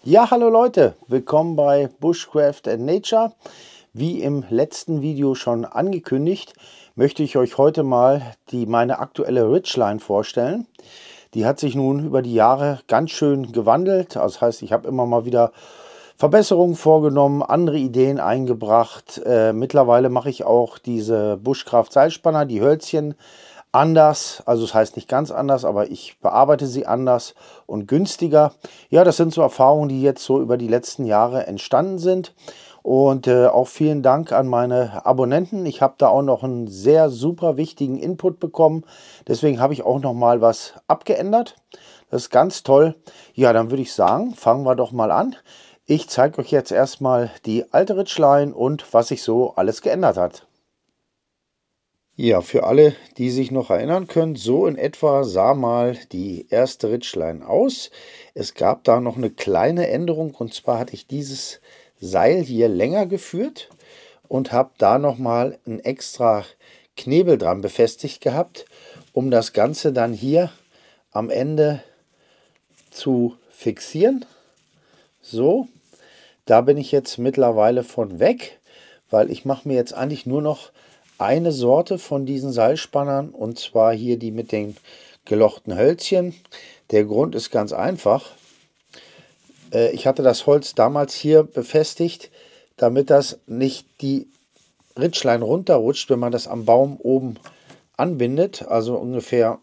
Ja, hallo Leute, willkommen bei Bushcraft and Nature. Wie im letzten Video schon angekündigt, möchte ich euch heute mal meine aktuelle Ridgeline vorstellen. Die hat sich nun über die Jahre ganz schön gewandelt. Also das heißt, ich habe immer mal wieder Verbesserungen vorgenommen, andere Ideen eingebracht. Mittlerweile mache ich auch diese Bushcraft Seilspanner, die Hölzchen, anders, also das heißt nicht ganz anders, aber ich bearbeite sie anders und günstiger. Ja, das sind so Erfahrungen, die jetzt so über die letzten Jahre entstanden sind. Und auch vielen Dank an meine Abonnenten. Ich habe da auch noch einen sehr super wichtigen Input bekommen. Deswegen habe ich auch noch mal was abgeändert. Das ist ganz toll. Ja, dann würde ich sagen, fangen wir doch mal an. Ich zeige euch jetzt erstmal die alte Ridgeline und was sich so alles geändert hat. Ja, für alle, die sich noch erinnern können, so in etwa sah mal die erste Ridgeline aus. Es gab da noch eine kleine Änderung, und zwar hatte ich dieses Seil hier länger geführt und habe da noch mal einen extra Knebel dran befestigt gehabt, um das Ganze dann hier am Ende zu fixieren. So, da bin ich jetzt mittlerweile von weg, weil ich mache mir jetzt eigentlich nur noch eine Sorte von diesen Seilspannern, und zwar hier die mit den gelochten Hölzchen. Der Grund ist ganz einfach. Ich hatte das Holz damals hier befestigt, damit das nicht die Ridgeline runterrutscht, wenn man das am Baum oben anbindet. Also ungefähr,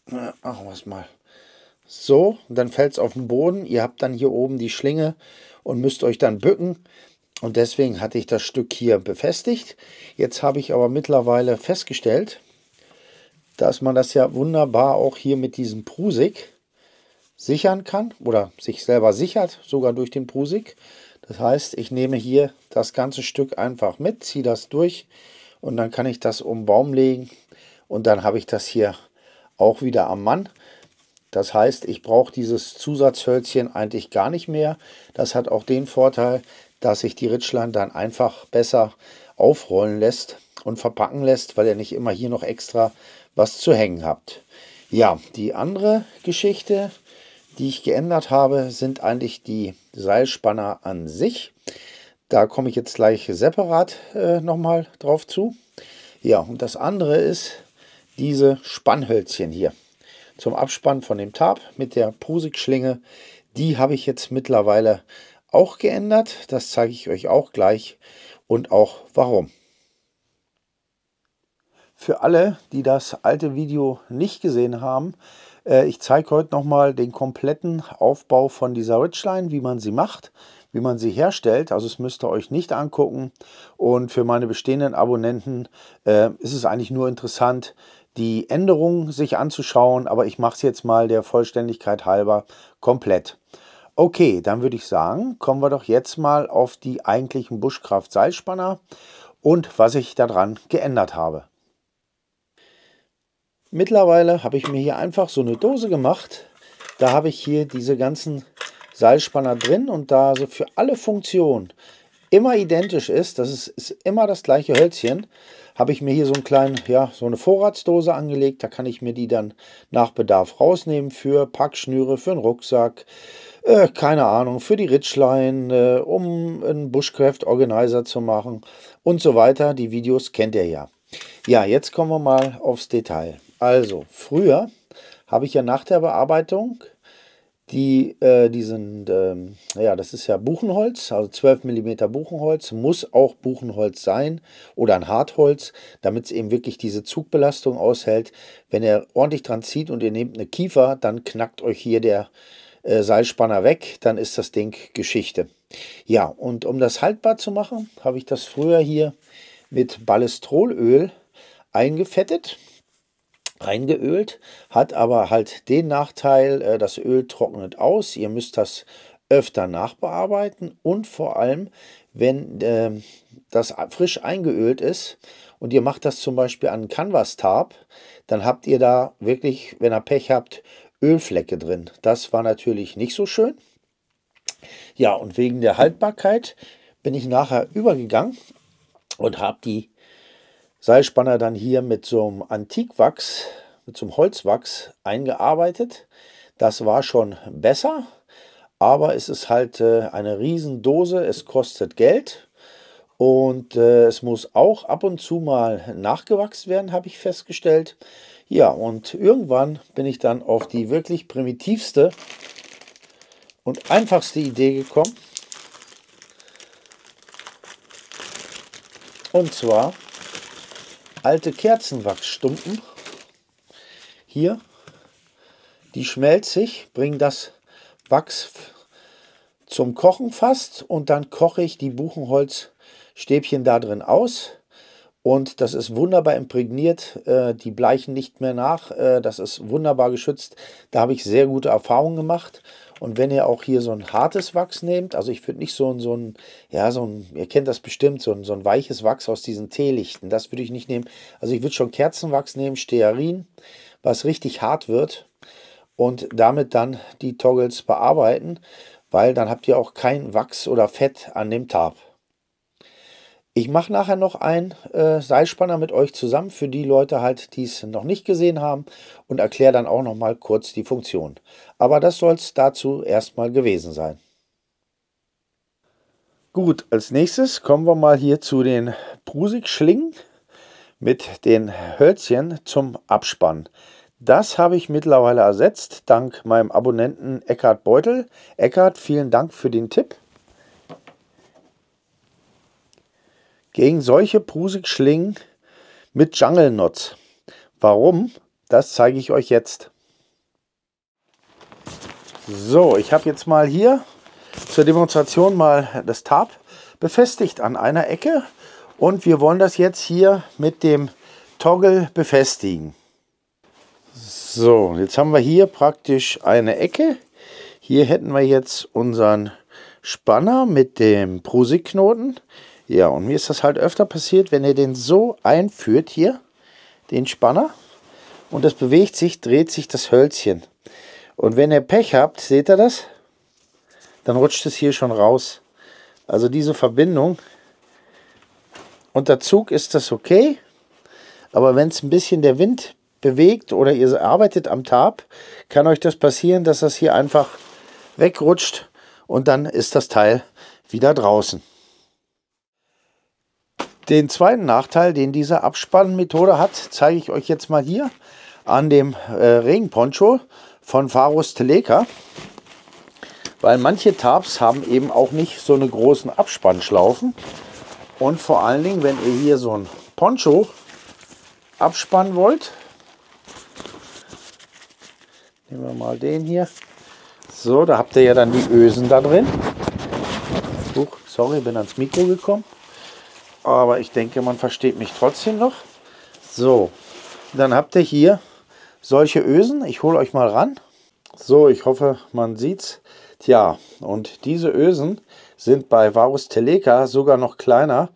machen wir es mal so, und dann fällt es auf den Boden. Ihr habt dann hier oben die Schlinge und müsst euch dann bücken. Und deswegen hatte ich das Stück hier befestigt. Jetzt habe ich aber mittlerweile festgestellt, dass man das ja wunderbar auch hier mit diesem Prusik sichern kann oder sich selber sichert, sogar durch den Prusik. Das heißt, ich nehme hier das ganze Stück einfach mit, ziehe das durch und dann kann ich das um den Baum legen und dann habe ich das hier auch wieder am Mann. Das heißt, ich brauche dieses Zusatzhölzchen eigentlich gar nicht mehr. Das hat auch den Vorteil, dass sich die Ridgeline dann einfach besser aufrollen lässt und verpacken lässt, weil ihr nicht immer hier noch extra was zu hängen habt. Ja, die andere Geschichte, die ich geändert habe, sind eigentlich die Seilspanner an sich. Da komme ich jetzt gleich separat nochmal drauf zu. Ja, und das andere ist diese Spannhölzchen hier zum Abspann von dem Tab mit der Prusik-Schlinge. Die habe ich jetzt mittlerweile auch geändert. Das zeige ich euch auch gleich und auch warum. Für alle, die das alte Video nicht gesehen haben, ich zeige heute nochmal den kompletten Aufbau von dieser Ridgeline, wie man sie macht, wie man sie herstellt. Also es müsst ihr euch nicht angucken. Und für meine bestehenden Abonnenten ist es eigentlich nur interessant, die Änderungen sich anzuschauen. Aber ich mache es jetzt mal der Vollständigkeit halber komplett. Okay, dann würde ich sagen, kommen wir doch jetzt mal auf die eigentlichen Bushcraft Seilspanner und was ich daran geändert habe. Mittlerweile habe ich mir hier einfach so eine Dose gemacht. Da habe ich hier diese ganzen Seilspanner drin, und da so für alle Funktionen immer identisch ist, ist immer das gleiche Hölzchen, habe ich mir hier so einen kleinen, ja, so eine Vorratsdose angelegt. Da kann ich mir die dann nach Bedarf rausnehmen für Packschnüre, für einen Rucksack, keine Ahnung, für die Ridgeline, um einen Bushcraft Organizer zu machen und so weiter. Die Videos kennt ihr ja. Ja, jetzt kommen wir mal aufs Detail. Also, früher habe ich ja nach der Bearbeitung ja, das ist ja Buchenholz, also 12 mm Buchenholz, muss auch Buchenholz sein oder ein Hartholz, damit es eben wirklich diese Zugbelastung aushält. Wenn ihr ordentlich dran zieht und ihr nehmt eine Kiefer, dann knackt euch hier der Seilspanner weg, dann ist das Ding Geschichte. Ja, und um das haltbar zu machen, habe ich das früher hier mit Ballestrolöl eingefettet, eingeölt, hat aber halt den Nachteil, das Öl trocknet aus, ihr müsst das öfter nachbearbeiten, und vor allem, wenn das frisch eingeölt ist und ihr macht das zum Beispiel an Canvas-Tab, dann habt ihr da wirklich, wenn ihr Pech habt, Ölflecke drin. Das war natürlich nicht so schön. Ja, und wegen der Haltbarkeit bin ich nachher übergegangen und habe die Seilspanner dann hier mit so einem Antikwachs, mit so einem Holzwachs eingearbeitet. Das war schon besser, Aber es ist halt eine Riesendose, es kostet Geld und es muss auch ab und zu mal nachgewachsen werden, habe ich festgestellt. Ja, und irgendwann bin ich dann auf die wirklich primitivste und einfachste Idee gekommen. Und zwar alte Kerzenwachsstumpen. Hier, die schmelze ich, bringe das Wachs zum Kochen fast und dann koche ich die Buchenholzstäbchen da drin aus. Und das ist wunderbar imprägniert, die bleichen nicht mehr nach, das ist wunderbar geschützt. Da habe ich sehr gute Erfahrungen gemacht. Und wenn ihr auch hier so ein hartes Wachs nehmt, also ich würde nicht ihr kennt das bestimmt, so ein weiches Wachs aus diesen Teelichten, das würde ich nicht nehmen. Also ich würde schon Kerzenwachs nehmen, Stearin, was richtig hart wird und damit dann die Toggles bearbeiten, weil dann habt ihr auch kein Wachs oder Fett an dem Tarp. Ich mache nachher noch einen Seilspanner mit euch zusammen, für die Leute halt, die es noch nicht gesehen haben, und erkläre dann auch noch mal kurz die Funktion. Aber das soll es dazu erstmal gewesen sein. Gut, als nächstes kommen wir mal hier zu den Prusik-Schlingen mit den Hölzchen zum Abspannen. Das habe ich mittlerweile ersetzt, dank meinem Abonnenten Eckhard Beutel. Eckhard, vielen Dank für den Tipp. Gegen solche Prusik-Schlingen mit Jungle Knots. Warum? Das zeige ich euch jetzt. So, ich habe jetzt mal hier zur Demonstration mal das Tarp befestigt an einer Ecke und wir wollen das jetzt hier mit dem Toggle befestigen. So, jetzt haben wir hier praktisch eine Ecke. Hier hätten wir jetzt unseren Spanner mit dem Prusik-Knoten. Ja, und mir ist das halt öfter passiert, wenn ihr den so einführt hier, den Spanner, und das bewegt sich, dreht sich das Hölzchen. Und wenn ihr Pech habt, seht ihr das? Dann rutscht es hier schon raus. Also diese Verbindung, unter Zug ist das okay, aber wenn es ein bisschen der Wind bewegt oder ihr arbeitet am Tarp, kann euch das passieren, dass das hier einfach wegrutscht und dann ist das Teil wieder draußen. Den zweiten Nachteil, den diese Abspannmethode hat, zeige ich euch jetzt mal hier an dem Regenponcho von Varus Teleka. Weil manche Tarps haben eben auch nicht so eine großen Abspannschlaufen. Und vor allen Dingen, wenn ihr hier so ein Poncho abspannen wollt, nehmen wir mal den hier. So, da habt ihr ja dann die Ösen da drin. Sorry, bin ans Mikro gekommen. Aber ich denke, man versteht mich trotzdem noch. So, dann habt ihr hier solche Ösen. Ich hole euch mal ran. So, ich hoffe, man sieht's. Tja, und diese Ösen sind bei Varus Teleka sogar noch kleiner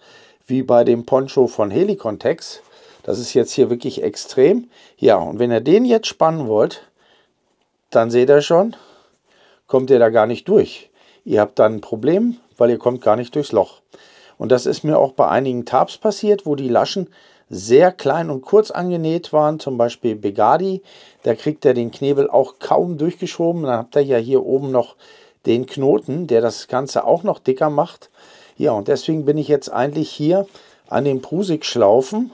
wie bei dem Poncho von Helicontex. Das ist jetzt hier wirklich extrem. Ja, und wenn ihr den jetzt spannen wollt, dann seht ihr schon, kommt ihr da gar nicht durch. Ihr habt dann ein Problem, weil ihr kommt gar nicht durchs Loch. Und das ist mir auch bei einigen Tarps passiert, wo die Laschen sehr klein und kurz angenäht waren. Zum Beispiel Begadi, da kriegt er den Knebel auch kaum durchgeschoben. Dann habt ihr ja hier oben noch den Knoten, der das Ganze auch noch dicker macht. Ja, und deswegen bin ich jetzt eigentlich hier an den Prusik-Schlaufen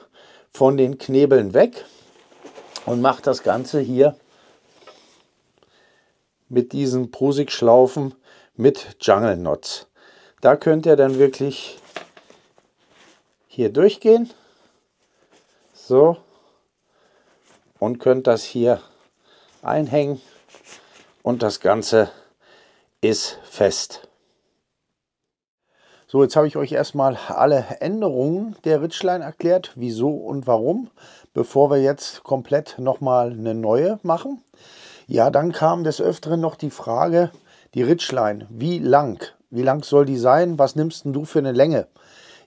von den Knebeln weg und mache das Ganze hier mit diesen Prusik-Schlaufen mit Jungle Knots. Da könnt ihr dann wirklich hier durchgehen, so, und könnt das hier einhängen und das Ganze ist fest. So, jetzt habe ich euch erstmal alle Änderungen der Ridgeline erklärt, wieso und warum, bevor wir jetzt komplett nochmal eine neue machen. Ja, dann kam des Öfteren noch die Frage, die Ridgeline, wie lang soll die sein, was nimmst denn du für eine Länge?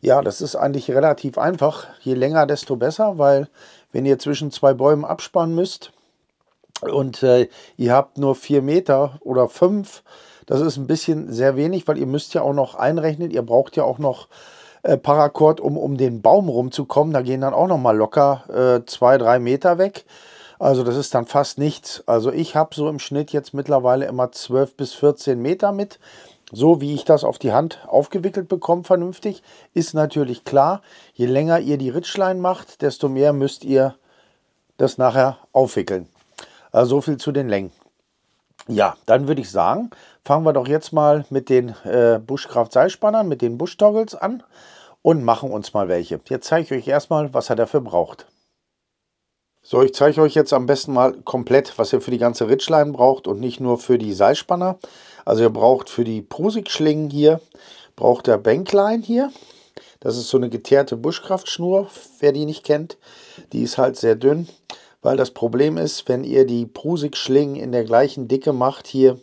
Ja, das ist eigentlich relativ einfach. Je länger, desto besser, weil wenn ihr zwischen zwei Bäumen abspannen müsst und ihr habt nur 4 Meter oder 5, das ist ein bisschen sehr wenig, weil ihr müsst ja auch noch einrechnen, ihr braucht ja auch noch Paracord, um den Baum rumzukommen. Da gehen dann auch noch mal locker 2-3 Meter weg. Also das ist dann fast nichts. Also ich habe so im Schnitt jetzt mittlerweile immer 12 bis 14 Meter mit. So wie ich das auf die Hand aufgewickelt bekomme, vernünftig. Ist natürlich klar, je länger ihr die Ritschlein macht, desto mehr müsst ihr das nachher aufwickeln. Also so viel zu den Längen. Ja, dann würde ich sagen, fangen wir doch jetzt mal mit den Bushcraft Seilspannern, mit den Bush-Toggles an und machen uns mal welche. Jetzt zeige ich euch erstmal, was ihr dafür braucht. So, ich zeige euch jetzt am besten mal komplett, was ihr für die ganze Ritschlein braucht und nicht nur für die Seilspanner. Also ihr braucht für die Prusik-Schlingen hier, braucht ihr Bänklein hier. Das ist so eine geteerte Bushcraft-Schnur, wer die nicht kennt. Die ist halt sehr dünn, weil das Problem ist, wenn ihr die Prusik-Schlingen in der gleichen Dicke macht hier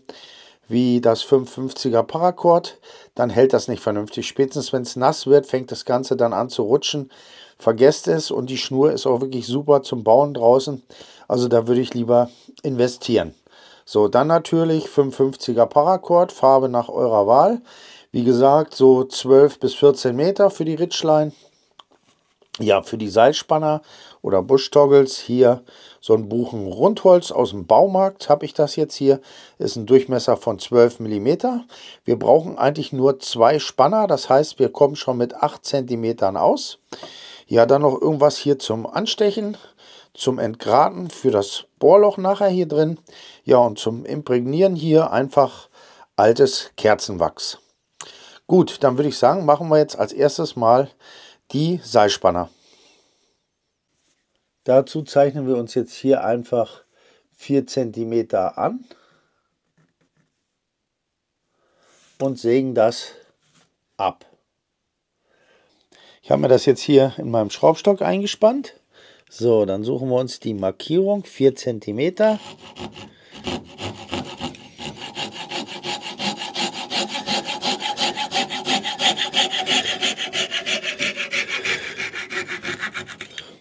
wie das 550er Paracord, dann hält das nicht vernünftig. Spätestens wenn es nass wird, fängt das Ganze dann an zu rutschen. Vergesst es, und die Schnur ist auch wirklich super zum Bauen draußen. Also da würde ich lieber investieren. So, dann natürlich 550er Paracord, Farbe nach eurer Wahl. Wie gesagt, so 12 bis 14 Meter für die Ritschlein. Ja, für die Seilspanner oder Bush-Toggles hier so ein Buchen-Rundholz aus dem Baumarkt habe ich das jetzt hier. Ist ein Durchmesser von 12 mm. Wir brauchen eigentlich nur 2 Spanner, das heißt, wir kommen schon mit 8 cm aus. Ja, dann noch irgendwas hier zum Anstechen, zum Entgraten für das Bohrloch nachher hier drin. Ja, und zum Imprägnieren hier einfach altes Kerzenwachs. Gut, dann würde ich sagen, machen wir jetzt als erstes mal die Seilspanner. Dazu zeichnen wir uns jetzt hier einfach 4 cm an und sägen das ab. Ich habe mir das jetzt hier in meinem Schraubstock eingespannt. So, dann suchen wir uns die Markierung 4 cm.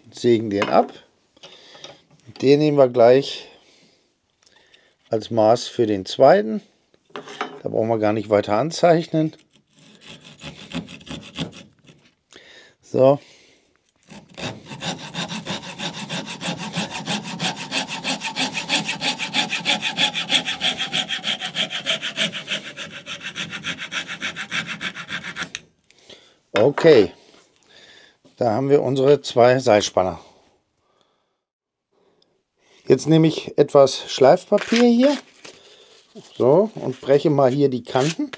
Sägen den ab. Den nehmen wir gleich als Maß für den zweiten. Da brauchen wir gar nicht weiter anzeichnen. So. Okay. Da haben wir unsere 2 Seilspanner. Jetzt nehme ich etwas Schleifpapier hier. So, und breche mal hier die Kanten.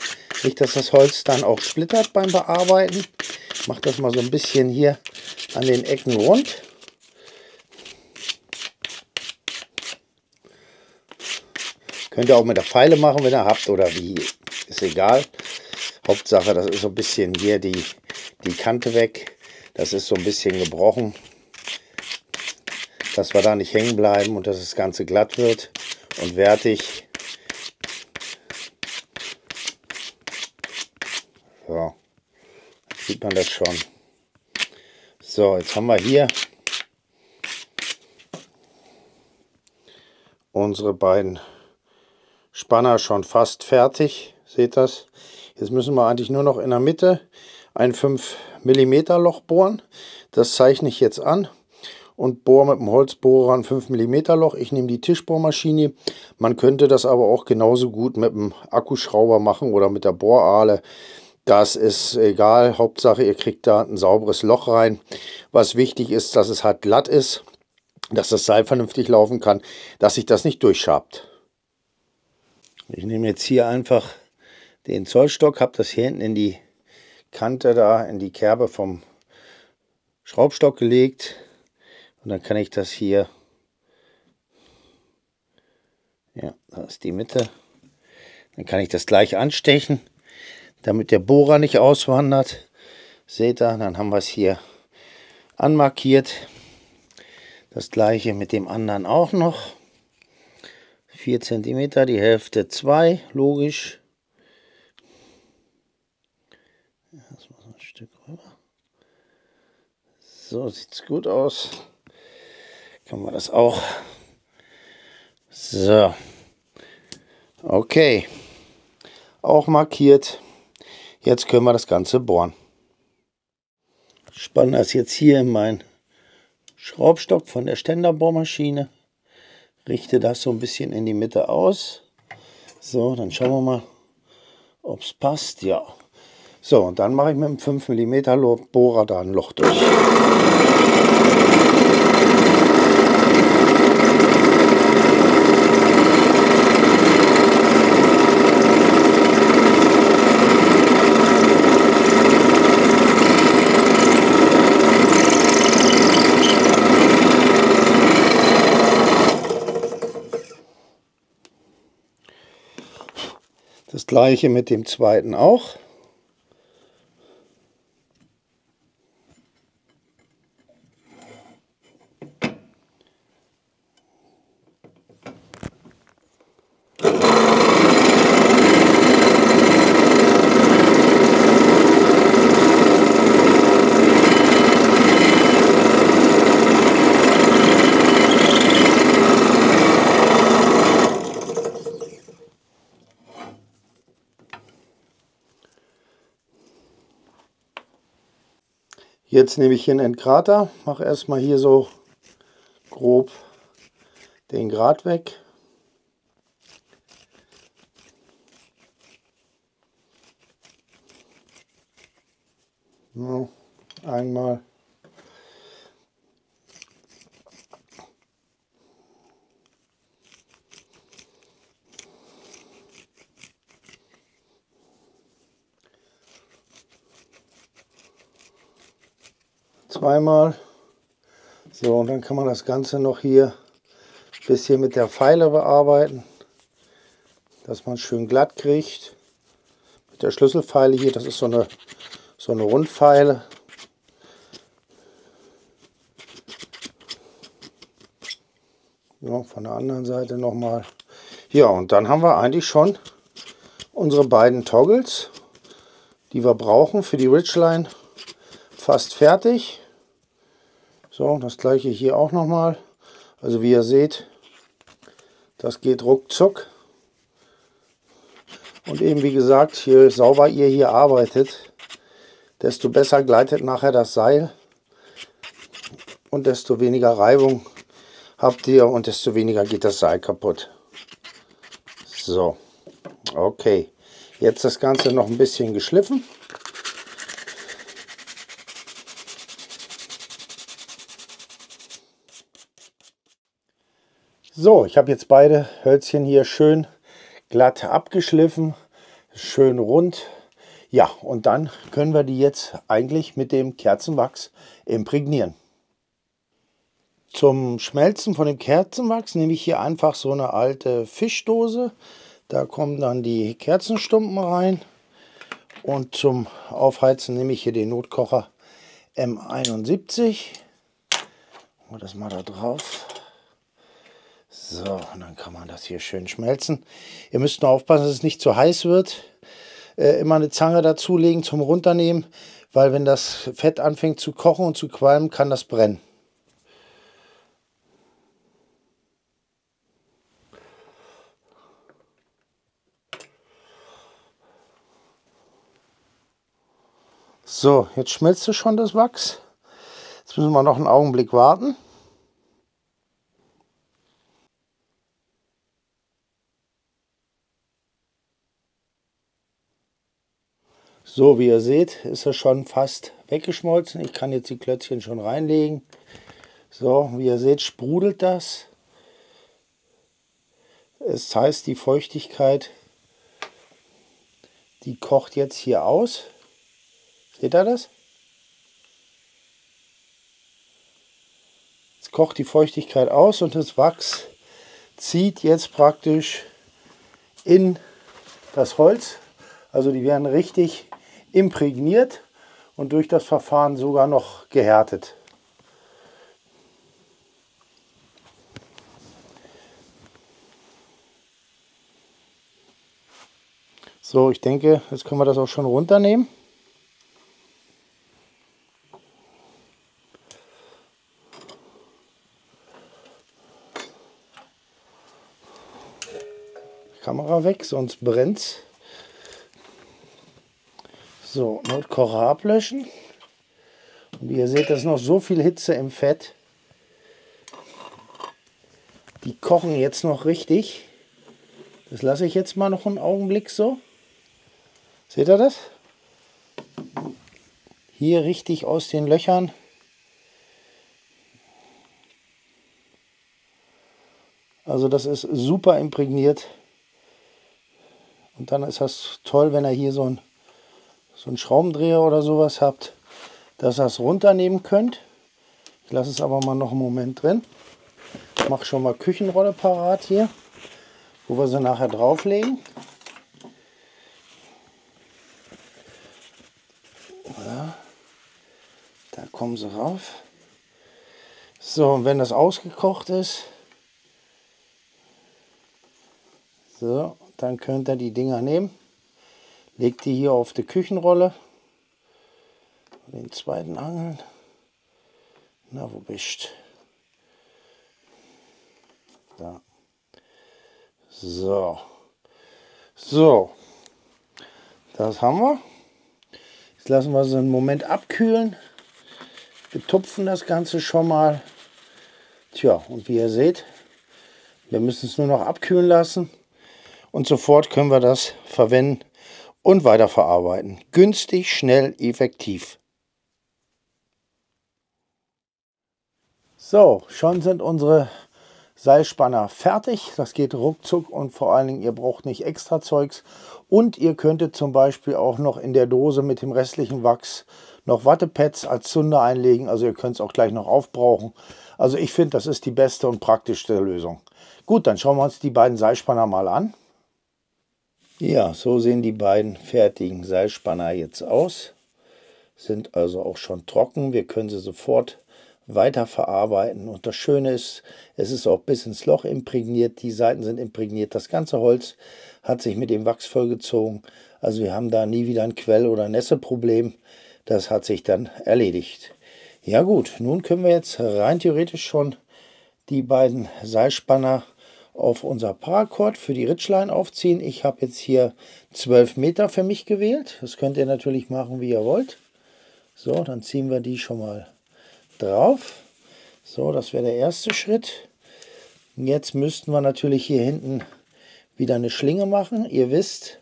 Nicht, dass das Holz dann auch splittert beim Bearbeiten. Ich mache das mal so ein bisschen hier an den Ecken rund. Könnt ihr auch mit der Feile machen, wenn ihr habt, oder wie. Ist egal. Hauptsache, das ist so ein bisschen hier die Kante weg. Das ist so ein bisschen gebrochen, dass wir da nicht hängen bleiben und dass das Ganze glatt wird und wertig. So, jetzt sieht man das schon. So, jetzt haben wir hier unsere beiden Spanner schon fast fertig. Seht das? Jetzt müssen wir eigentlich nur noch in der Mitte ein 5 mm Loch bohren. Das zeichne ich jetzt an und bohre mit dem Holzbohrer ein 5 mm Loch. Ich nehme die Tischbohrmaschine. Man könnte das aber auch genauso gut mit dem Akkuschrauber machen oder mit der Bohrahle. Das ist egal. Hauptsache, ihr kriegt da ein sauberes Loch rein. Was wichtig ist, dass es halt glatt ist, dass das Seil vernünftig laufen kann, dass sich das nicht durchschabt. Ich nehme jetzt hier einfach den Zollstock, habe das hier hinten in die Kante da, in die Kerbe vom Schraubstock gelegt. Und dann kann ich das hier, ja, da ist die Mitte. Dann kann ich das gleich anstechen, damit der Bohrer nicht auswandert. Seht ihr, dann haben wir es hier anmarkiert. Das gleiche mit dem anderen auch noch. 4 cm, die Hälfte 2, logisch. Das mal so ein Stück rüber. So sieht es gut aus. Kann man das auch. So. Okay. Auch markiert. Jetzt können wir das Ganze bohren. Ich spanne das jetzt hier in meinen Schraubstock von der Ständerbohrmaschine. Richte das so ein bisschen in die Mitte aus. So, dann schauen wir mal, ob es passt. Ja. So, und dann mache ich mit dem 5 mm Bohrer da ein Loch durch. Das gleiche mit dem zweiten auch. Jetzt nehme ich hier einen Entgrater, mache erstmal hier so grob den Grat weg. Ja, einmal. Zweimal. So, und dann kann man das Ganze noch hier ein bisschen mit der Feile bearbeiten, dass man es schön glatt kriegt. Mit der Schlüsselfeile hier, das ist so eine Rundfeile. Ja, von der anderen Seite nochmal. Ja, und dann haben wir eigentlich schon unsere beiden Toggles, die wir brauchen für die Ridgeline, fast fertig. So, das gleiche hier auch nochmal. Also wie ihr seht, das geht ruckzuck. Und eben wie gesagt, je sauber ihr hier arbeitet, desto besser gleitet nachher das Seil und desto weniger Reibung habt ihr und desto weniger geht das Seil kaputt. So, okay. Jetzt das Ganze noch ein bisschen geschliffen. So, ich habe jetzt beide Hölzchen hier schön glatt abgeschliffen, schön rund. Ja, und dann können wir die jetzt eigentlich mit dem Kerzenwachs imprägnieren. Zum Schmelzen von dem Kerzenwachs nehme ich hier einfach so eine alte Fischdose. Da kommen dann die Kerzenstumpen rein. Und zum Aufheizen nehme ich hier den Notkocher M71. Und das mal da drauf. So, und dann kann man das hier schön schmelzen. Ihr müsst nur aufpassen, dass es nicht zu heiß wird. Immer eine Zange dazulegen zum Runternehmen, weil wenn das Fett anfängt zu kochen und zu qualmen, kann das brennen. So, jetzt schmilzt schon das Wachs. Jetzt müssen wir noch einen Augenblick warten. So, wie ihr seht, ist er schon fast weggeschmolzen. Ich kann jetzt die Klötzchen schon reinlegen. So, wie ihr seht, sprudelt das. Es heißt, die Feuchtigkeit, die kocht jetzt hier aus. Seht ihr das? Jetzt kocht die Feuchtigkeit aus und das Wachs zieht jetzt praktisch in das Holz. Also die werden richtig imprägniert und durch das Verfahren sogar noch gehärtet. So, ich denke, jetzt können wir das auch schon runternehmen. Kamera weg, sonst brennt's. So, Notkocher ablöschen. Und wie ihr seht, da ist noch so viel Hitze im Fett. Die kochen jetzt noch richtig. Das lasse ich jetzt mal noch einen Augenblick so. Seht ihr das? Hier richtig aus den Löchern. Also das ist super imprägniert. Und dann ist das toll, wenn ihr hier so einen Schraubendreher oder sowas habt, dass ihr es runternehmen könnt. Ich lasse es aber mal noch einen Moment drin. Ich mache schon mal Küchenrolle parat hier, wo wir sie nachher drauflegen. Ja, da kommen sie rauf. So, und wenn das ausgekocht ist, so, dann könnt ihr die Dinger nehmen, legt die hier auf die Küchenrolle, den zweiten Angeln. Na, wo bist du? Da. So. So. Das haben wir. Jetzt lassen wir sie einen Moment abkühlen. Wir tupfen das Ganze schon mal. Tja, und wie ihr seht, wir müssen es nur noch abkühlen lassen. Und sofort können wir das verwenden und weiterverarbeiten. Günstig, schnell, effektiv. So, schon sind unsere Seilspanner fertig. Das geht ruckzuck und vor allen Dingen, ihr braucht nicht extra Zeugs. Und ihr könntet zum Beispiel auch noch in der Dose mit dem restlichen Wachs noch Wattepads als Zunder einlegen. Also ihr könnt es auch gleich noch aufbrauchen. Also ich finde, das ist die beste und praktischste Lösung. Gut, dann schauen wir uns die beiden Seilspanner mal an. Ja, so sehen die beiden fertigen Seilspanner jetzt aus. Sind also auch schon trocken. Wir können sie sofort weiterverarbeiten. Und das Schöne ist, es ist auch bis ins Loch imprägniert. Die Seiten sind imprägniert. Das ganze Holz hat sich mit dem Wachs vollgezogen. Also wir haben da nie wieder ein Quell- oder Nässeproblem. Das hat sich dann erledigt. Ja gut, nun können wir jetzt rein theoretisch schon die beiden Seilspanner auf unser Paracord für die Ridgeline aufziehen. Ich habe jetzt hier 12 Meter für mich gewählt. Das könnt ihr natürlich machen, wie ihr wollt. So, dann ziehen wir die schon mal drauf. So, das wäre der erste Schritt. Jetzt müssten wir natürlich hier hinten wieder eine Schlinge machen. Ihr wisst,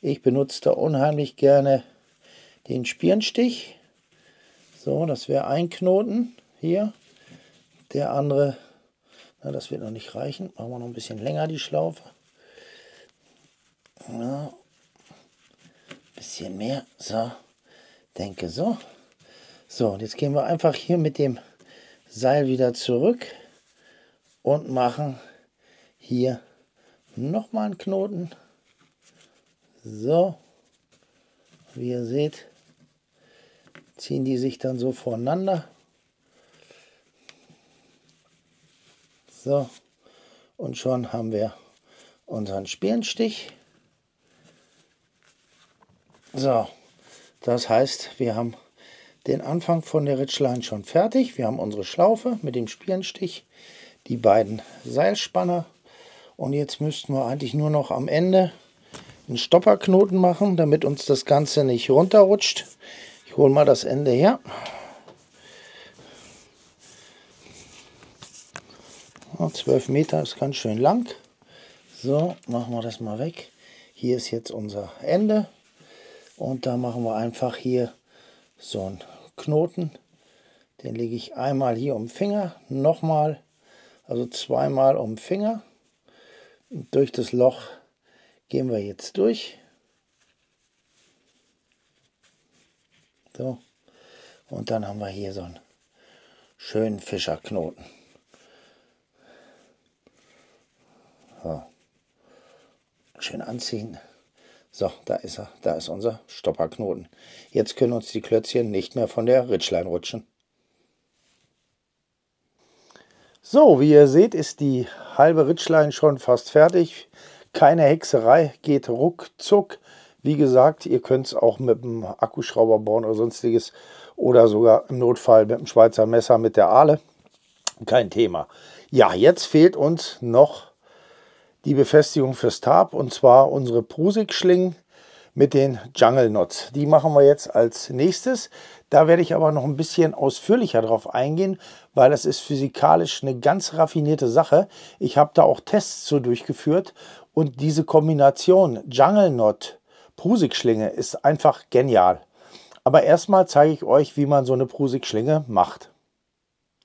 ich benutze da unheimlich gerne den Spirnstich. So, das wäre ein Knoten hier. Der andere, na, das wird noch nicht reichen. Machen wir noch ein bisschen länger die Schlaufe. Ja, bisschen mehr. So, denke so. So, und jetzt gehen wir einfach hier mit dem Seil wieder zurück und machen hier nochmal einen Knoten. So, wie ihr seht, ziehen die sich dann so voneinander. So, und schon haben wir unseren Spirnstich. So, das heißt, wir haben den Anfang von der Ridgeline schon fertig. Wir haben unsere Schlaufe mit dem Spirnstich, die beiden Seilspanner. Und jetzt müssten wir eigentlich nur noch am Ende einen Stopperknoten machen, damit uns das Ganze nicht runterrutscht. Ich hole mal das Ende her. 12 Meter ist ganz schön lang. So, machen wir das mal weg. Hier ist jetzt unser Ende. Und da machen wir einfach hier so einen Knoten. Den lege ich einmal hier um den Finger, nochmal, also zweimal um den Finger. Und durch das Loch gehen wir jetzt durch. So. Und dann haben wir hier so einen schönen Fischerknoten. So. Schön anziehen. So, da ist er. Da ist unser Stopperknoten. Jetzt können uns die Klötzchen nicht mehr von der Ridgeline rutschen. So, wie ihr seht, ist die halbe Ridgeline schon fast fertig. Keine Hexerei, geht ruckzuck. Wie gesagt, ihr könnt es auch mit dem Akkuschrauber bauen oder sonstiges. Oder sogar im Notfall mit dem Schweizer Messer mit der Ahle. Kein Thema. Ja, jetzt fehlt uns noch die Befestigung fürs Tarp, und zwar unsere Prusik-Schlingen mit den Jungle Knots. Die machen wir jetzt als nächstes. Da werde ich aber noch ein bisschen ausführlicher drauf eingehen, weil das ist physikalisch eine ganz raffinierte Sache. Ich habe da auch Tests so durchgeführt und diese Kombination Jungle Knot, Prusik-Schlinge ist einfach genial. Aber erstmal zeige ich euch, wie man so eine Prusik-Schlinge macht.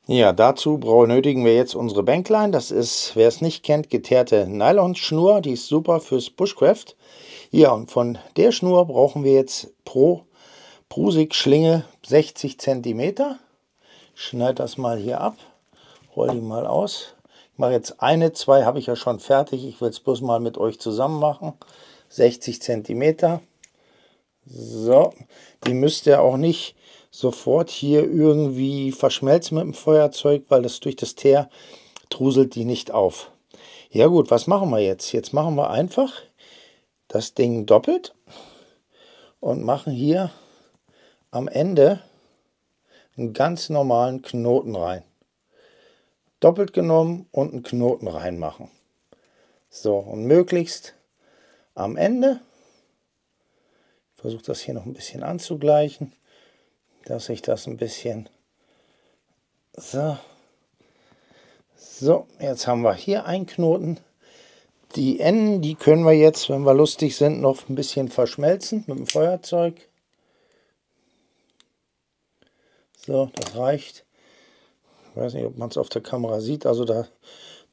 Ja, dazu benötigen wir jetzt unsere Bankline. Das ist, wer es nicht kennt, geteerte Nylonschnur. Die ist super fürs Bushcraft. Ja, und von der Schnur brauchen wir jetzt pro Prusik-Schlinge 60 cm. Schneide das mal hier ab, roll die mal aus. Ich mache jetzt eine, zwei habe ich ja schon fertig. Ich will es bloß mal mit euch zusammen machen. 60 cm. So, die müsst ihr auch nicht sofort hier irgendwie verschmelzen mit dem Feuerzeug, weil das durch das Teer truselt die nicht auf. Ja gut, was machen wir jetzt? Jetzt machen wir einfach das Ding doppelt und machen hier am Ende einen ganz normalen Knoten rein. Doppelt genommen und einen Knoten reinmachen. So, und möglichst am Ende, ich versuche das hier noch ein bisschen anzugleichen, dass ich das ein bisschen, so, jetzt haben wir hier einen Knoten. Die Enden, die können wir jetzt, wenn wir lustig sind, noch ein bisschen verschmelzen mit dem Feuerzeug. So, das reicht. Ich weiß nicht, ob man es auf der Kamera sieht, also da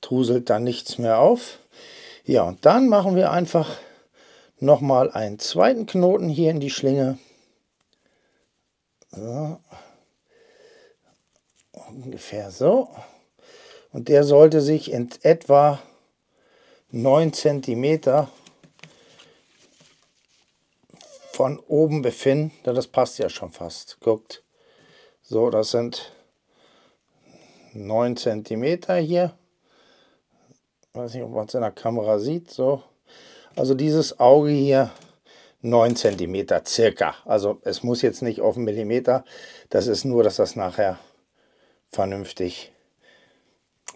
truselt dann nichts mehr auf. Ja, und dann machen wir einfach nochmal einen zweiten Knoten hier in die Schlinge. So. Ungefähr so. Und der sollte sich in etwa 9 cm von oben befinden. Das passt ja schon fast. Guckt. So, das sind 9 cm hier. Ich weiß nicht, ob man es in der Kamera sieht. So. Also dieses Auge hier 9 cm circa. Also es muss jetzt nicht auf einen Millimeter. Das ist nur, dass das nachher vernünftig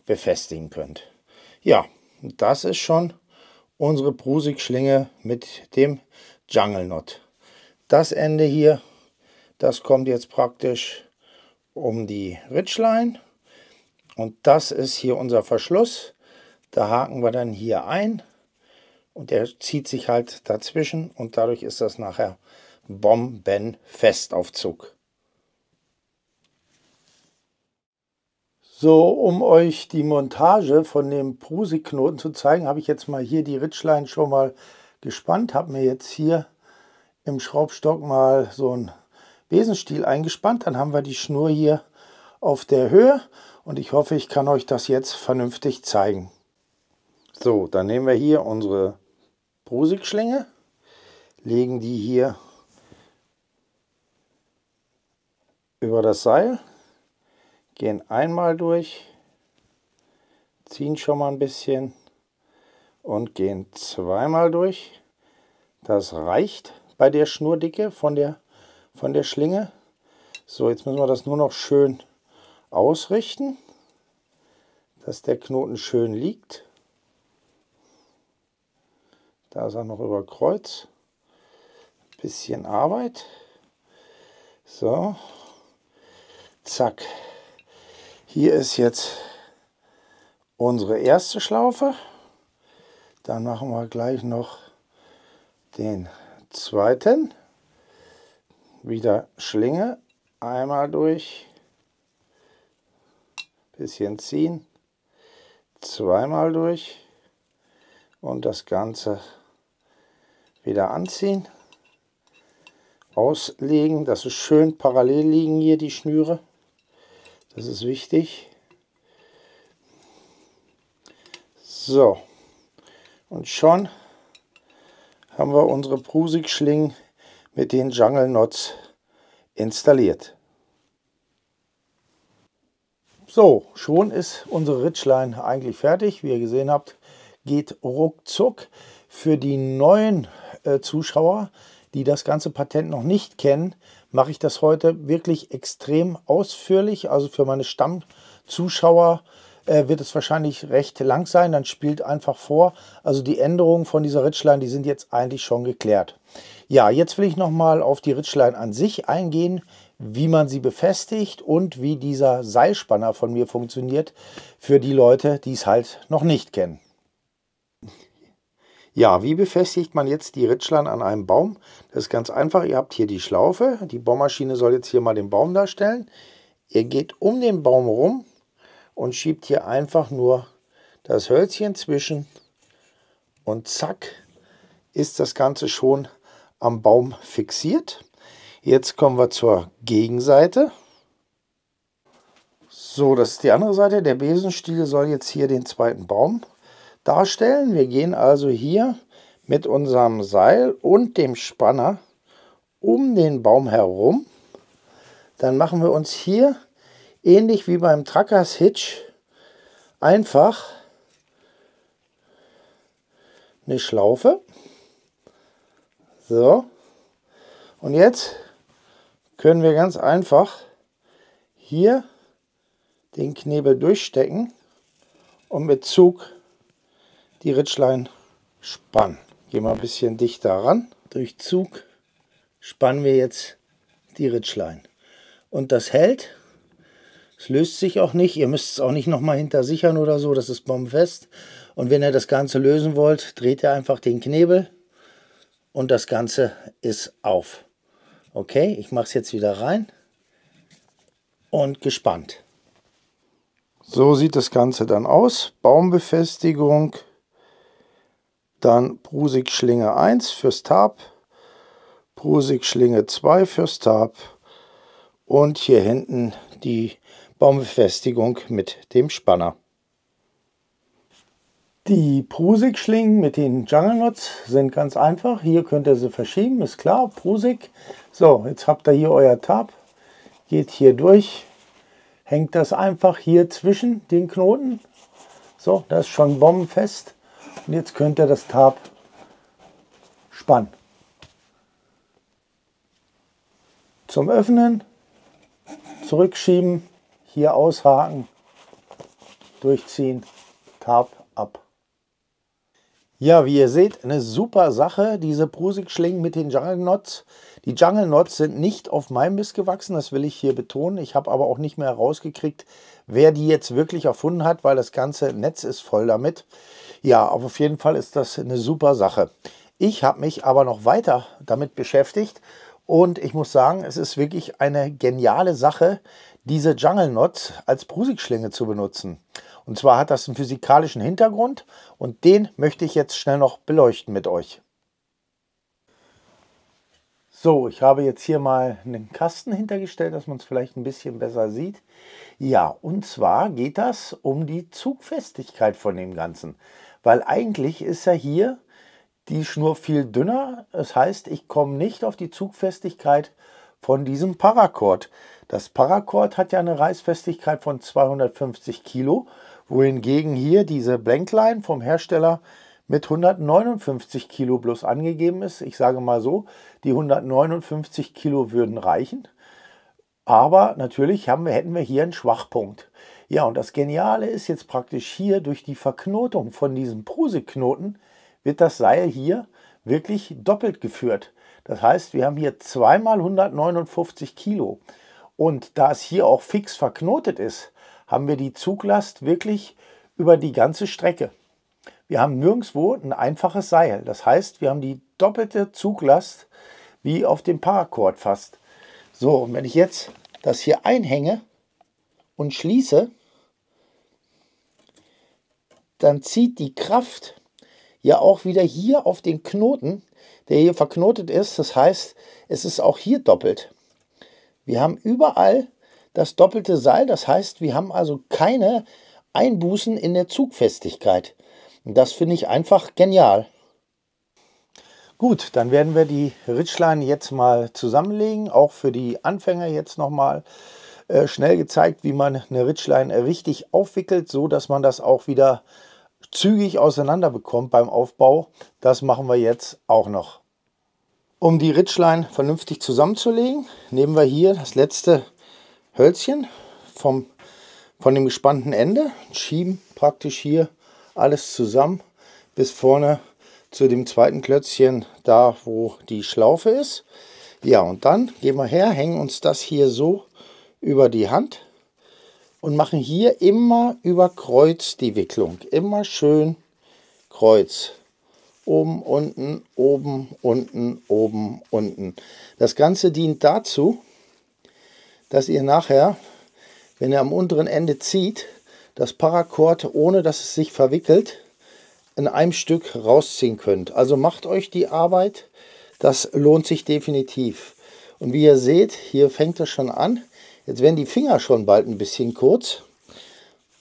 befestigen könnt. Ja, das ist schon unsere Prusik-Schlinge mit dem Jungle Knot. Das Ende hier, das kommt jetzt praktisch um die Ridgeline. Und das ist hier unser Verschluss. Da haken wir dann hier ein. Und der zieht sich halt dazwischen und dadurch ist das nachher bombenfest auf Zug. So, um euch die Montage von dem Prusik-Knoten zu zeigen, habe ich jetzt mal hier die Ridgeline schon mal gespannt. Habe mir jetzt hier im Schraubstock mal so einen Besenstiel eingespannt. Dann haben wir die Schnur hier auf der Höhe und ich hoffe, ich kann euch das jetzt vernünftig zeigen. So, dann nehmen wir hier unsere Prusik-Schlinge, legen die hier über das Seil, gehen einmal durch, ziehen schon mal ein bisschen und gehen zweimal durch. Das reicht bei der Schnurdicke von der Schlinge. So, jetzt müssen wir das nur noch schön ausrichten, dass der Knoten schön liegt. Da ist er noch über Kreuz. Bisschen Arbeit. So. Zack. Hier ist jetzt unsere erste Schlaufe. Dann machen wir gleich noch den zweiten. Wieder Schlinge. Einmal durch. Bisschen ziehen. Zweimal durch. Und das Ganze wieder anziehen, auslegen, dass es schön parallel liegen hier die Schnüre, das ist wichtig. So, und schon haben wir unsere Prusik-Schlingen mit den Jungle Knots installiert. So, schon ist unsere Ridgeline eigentlich fertig. Wie ihr gesehen habt, geht ruckzuck. Für die neuen Zuschauer, die das ganze Patent noch nicht kennen, mache ich das heute wirklich extrem ausführlich. Also für meine Stammzuschauer wird es wahrscheinlich recht lang sein. Dann spielt einfach vor. Also die Änderungen von dieser Ridgeline, die sind jetzt eigentlich schon geklärt. Ja, jetzt will ich nochmal auf die Ridgeline an sich eingehen, wie man sie befestigt und wie dieser Seilspanner von mir funktioniert, für die Leute, die es halt noch nicht kennen. Ja, wie befestigt man jetzt die Ridgeline an einem Baum? Das ist ganz einfach. Ihr habt hier die Schlaufe. Die Bohrmaschine soll jetzt hier mal den Baum darstellen. Ihr geht um den Baum rum und schiebt hier einfach nur das Hölzchen zwischen und zack ist das Ganze schon am Baum fixiert. Jetzt kommen wir zur Gegenseite. So, das ist die andere Seite. Der Besenstiel soll jetzt hier den zweiten Baum darstellen. Wir gehen also hier mit unserem Seil und dem Spanner um den Baum herum. Dann machen wir uns hier, ähnlich wie beim Truckers Hitch, einfach eine Schlaufe. So. Und jetzt können wir ganz einfach hier den Knebel durchstecken und mit Zug die Ridgeline spannen. Gehen wir ein bisschen dichter ran. Durch Zug spannen wir jetzt die Ridgeline. Und das hält. Es löst sich auch nicht. Ihr müsst es auch nicht nochmal hintersichern oder so. Das ist bombenfest. Und wenn ihr das Ganze lösen wollt, dreht ihr einfach den Knebel und das Ganze ist auf. Okay, ich mache es jetzt wieder rein und gespannt. So sieht das Ganze dann aus. Baumbefestigung, dann Prusik-Schlinge 1 fürs Tarp, Prusik-Schlinge 2 fürs Tarp und hier hinten die Baumbefestigung mit dem Spanner. Die Prusik-Schlingen mit den Jungle Knots sind ganz einfach. Hier könnt ihr sie verschieben, ist klar, Prusik. So, jetzt habt ihr hier euer Tarp, geht hier durch, hängt das einfach hier zwischen den Knoten. So, das ist schon bombenfest. Und jetzt könnt ihr das Tarp spannen. Zum Öffnen, zurückschieben, hier aushaken, durchziehen, Tarp ab. Ja, wie ihr seht, eine super Sache, diese Prusik-Schlingen mit den Jungle Knots. Die Jungle Knots sind nicht auf meinem Mist gewachsen, das will ich hier betonen. Ich habe aber auch nicht mehr herausgekriegt, wer die jetzt wirklich erfunden hat, weil das ganze Netz ist voll damit. Ja, aber auf jeden Fall ist das eine super Sache. Ich habe mich aber noch weiter damit beschäftigt und ich muss sagen, es ist wirklich eine geniale Sache, diese Jungle Knots als Prusik-Schlinge zu benutzen. Und zwar hat das einen physikalischen Hintergrund und den möchte ich jetzt schnell noch beleuchten mit euch. So, ich habe jetzt hier mal einen Kasten hintergestellt, dass man es vielleicht ein bisschen besser sieht. Ja, und zwar geht das um die Zugfestigkeit von dem Ganzen. Weil eigentlich ist ja hier die Schnur viel dünner. Das heißt, ich komme nicht auf die Zugfestigkeit von diesem Paracord. Das Paracord hat ja eine Reißfestigkeit von 250 Kilo, wohingegen hier diese Blankline vom Hersteller mit 159 Kilo bloß angegeben ist. Ich sage mal so, die 159 Kilo würden reichen. Aber natürlich hätten wir hier einen Schwachpunkt. Ja, und das Geniale ist jetzt praktisch hier durch die Verknotung von diesem Prusik-Knoten wird das Seil hier wirklich doppelt geführt. Das heißt, wir haben hier zweimal 159 Kilo. Und da es hier auch fix verknotet ist, haben wir die Zuglast wirklich über die ganze Strecke. Wir haben nirgendwo ein einfaches Seil. Das heißt, wir haben die doppelte Zuglast wie auf dem Paracord fast. So, und wenn ich jetzt das hier einhänge und schließe, dann zieht die Kraft ja auch wieder hier auf den Knoten, der hier verknotet ist. Das heißt, es ist auch hier doppelt. Wir haben überall das doppelte Seil. Das heißt, wir haben also keine Einbußen in der Zugfestigkeit. Und das finde ich einfach genial. Gut, dann werden wir die Ridgeline jetzt mal zusammenlegen. Auch für die Anfänger jetzt nochmal schnell gezeigt, wie man eine Ridgeline richtig aufwickelt, so dass man das auch wieder zügig auseinander bekommt beim Aufbau. Das machen wir jetzt auch noch. Um die Ridgeline vernünftig zusammenzulegen, nehmen wir hier das letzte Hölzchen von dem gespannten Ende, schieben praktisch hier alles zusammen bis vorne zu dem zweiten Klötzchen, da wo die Schlaufe ist. Ja, und dann gehen wir her, hängen uns das hier so über die Hand und machen hier immer über Kreuz die Wicklung. Immer schön Kreuz. Oben, unten, oben, unten, oben, unten. Das Ganze dient dazu, dass ihr nachher, wenn ihr am unteren Ende zieht, das Paracord, ohne dass es sich verwickelt, in einem Stück rausziehen könnt. Also macht euch die Arbeit, das lohnt sich definitiv. Und wie ihr seht, hier fängt es schon an. Jetzt werden die Finger schon bald ein bisschen kurz.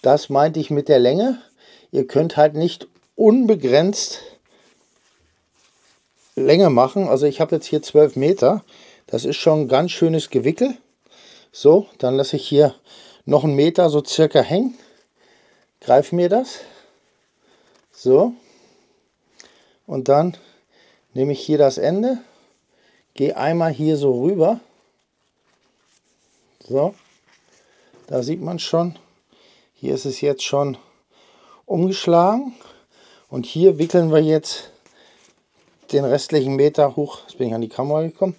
Das meinte ich mit der Länge. Ihr könnt halt nicht unbegrenzt Länge machen. Also ich habe jetzt hier 12 Meter. Das ist schon ein ganz schönes Gewickel. So, dann lasse ich hier noch einen Meter so circa hängen. Greife mir das. So. Und dann nehme ich hier das Ende. Gehe einmal hier so rüber. So. Da sieht man schon. Hier ist es jetzt schon umgeschlagen. Und hier wickeln wir jetzt den restlichen Meter hoch. Jetzt bin ich an die Kamera gekommen.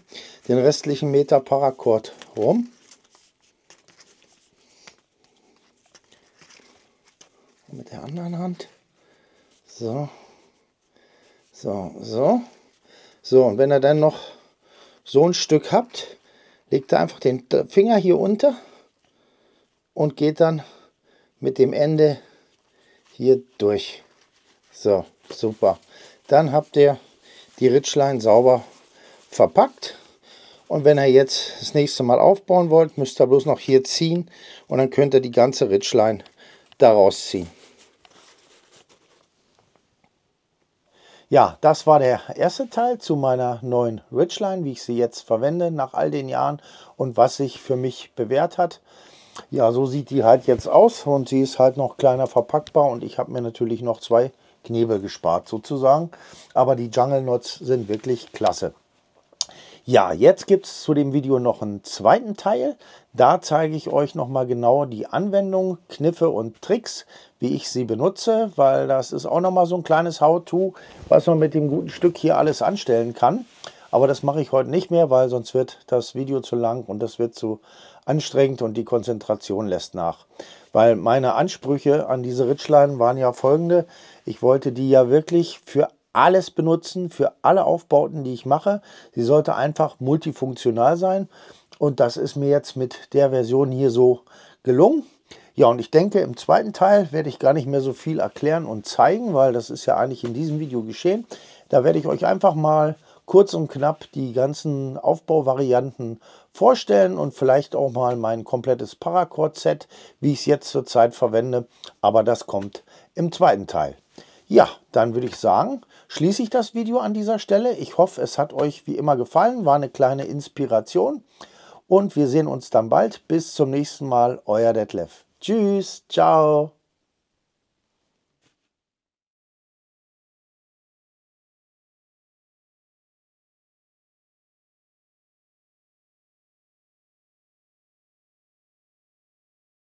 Den restlichen Meter Paracord rum. Mit der anderen Hand. So. So, so. So, und wenn ihr dann noch so ein Stück habt, legt ihr einfach den Finger hier unter und geht dann mit dem Ende hier durch. So, super. Dann habt ihr die Ridgeline sauber verpackt. Und wenn ihr jetzt das nächste Mal aufbauen wollt, müsst ihr bloß noch hier ziehen und dann könnt ihr die ganze Ridgeline daraus ziehen. Ja, das war der erste Teil zu meiner neuen Ridgeline, wie ich sie jetzt verwende nach all den Jahren und was sich für mich bewährt hat. Ja, so sieht die halt jetzt aus und sie ist halt noch kleiner verpackbar und ich habe mir natürlich noch 2 Knebel gespart sozusagen. Aber die Jungle Knots sind wirklich klasse. Ja, jetzt gibt es zu dem Video noch einen zweiten Teil. Da zeige ich euch nochmal genau die Anwendung, Kniffe und Tricks, wie ich sie benutze, weil das ist auch nochmal so ein kleines How-To, was man mit dem guten Stück hier alles anstellen kann. Aber das mache ich heute nicht mehr, weil sonst wird das Video zu lang und das wird zu anstrengend und die Konzentration lässt nach. Weil meine Ansprüche an diese Ridgeline waren ja folgende. Ich wollte die ja wirklich für alles benutzen, für alle Aufbauten, die ich mache. Sie sollte einfach multifunktional sein und das ist mir jetzt mit der Version hier so gelungen. Ja, und ich denke, im zweiten Teil werde ich gar nicht mehr so viel erklären und zeigen, weil das ist ja eigentlich in diesem Video geschehen. Da werde ich euch einfach mal kurz und knapp die ganzen Aufbauvarianten vorstellen und vielleicht auch mal mein komplettes Paracord-Set, wie ich es jetzt zurzeit verwende. Aber das kommt im zweiten Teil. Ja, dann würde ich sagen, schließe ich das Video an dieser Stelle. Ich hoffe, es hat euch wie immer gefallen, war eine kleine Inspiration. Und wir sehen uns dann bald. Bis zum nächsten Mal, euer Detlef. Tschüss, ciao.